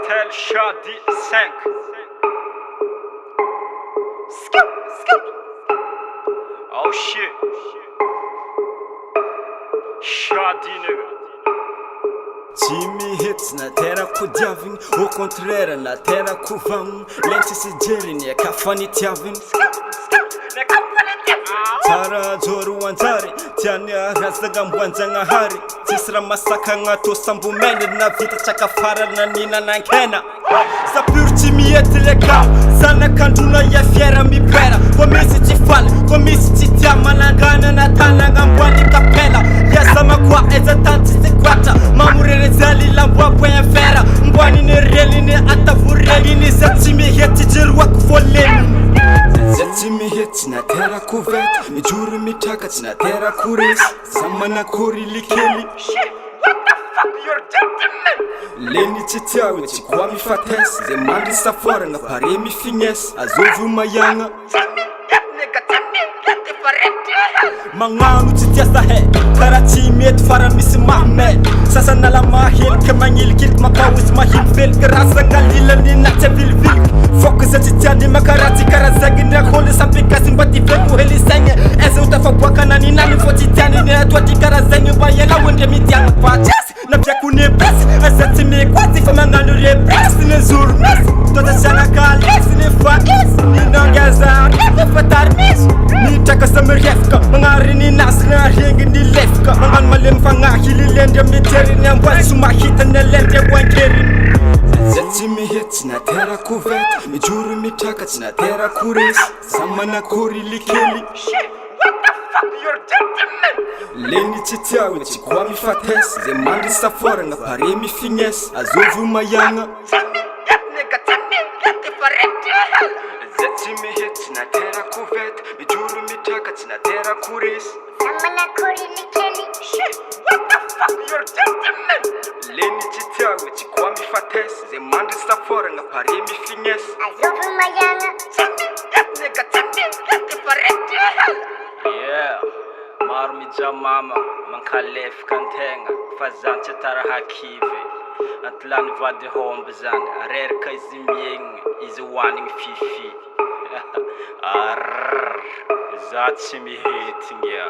Cartel Shadi 5. Skip, skip. Oh shit. Shadi nigga. Jimmy hits na tena kujavin, au contraire na tena kuvam. Lenti si jerini ya kafani tiavin. Tara joru wanzari, tiani arazaga mbwanjanga hari. Tisra masaka ngato sambu meni na vita chakafara na nina na nkena. Sa pur Jimmy etileka, sana kanduna ya fiera mi pera. Komisi chifale, komisi chitiama nangana na tananga mbwani kapela. Yasama kwa eza tanti sekwata, mamurere zali lambwa bwenya fera. Mbwani ne reli ne atavureli ni za Jimmy heti jirwa kufoleni. Jimmy hits na tera kuvet, mijuru mitaka tina tera kuris. Samana kori likeli. Shit, what the fuck you're doing? Leni chitiawe chikwami fates, zemandi safora nga pare mi finges, azovu mayanga. Manganu chitia sahe, kara chimiet fara misi Mahmed. Sasa nala mahil kemangil kilt makawis mahil fel, kerasa ngalila ni nache vil vil. Focus at chitiani makarati karazagi na khole sampai kasi mbati feku heli senge. Ese utafabwaka na ni nani fo chitiani ni atwati karazenge bayela wende mitianga paches. Na pia kune press, asati me kwati fa manganu repress ne zurmes. Tota shana kales ne fais, ni nongaza ne fatarmis. Ni taka samerefka, mangari ni nasna hengi ni lefka. Mangan malem fanga hili lende miteri ni ambwa sumahita ne lende wankeri. Jimmy hits na tera kuvet, mijuru mitaka tina tera kuris. Samana kori likeli. Shit, what the fuck you're doing? Leni chitiawe chikwami fates, zemandi safora nga pare mi finges, azovu mayanga. Jimmy hits na tera kuvet, mijuru mitaka tina tera kuris. Samana kori likeli. Shit, what the fuck you're doing? Leni chitiawe chikwami fates, zemandi safora nga pare mi finges. Azovu mayanga. Yeah, marmi jamama, mankalef kantenga, fazanche tarahakive. Antlani vade hombzan, rare kaizimyeng, is wanting fifi. Arrrr, that's me hating ya.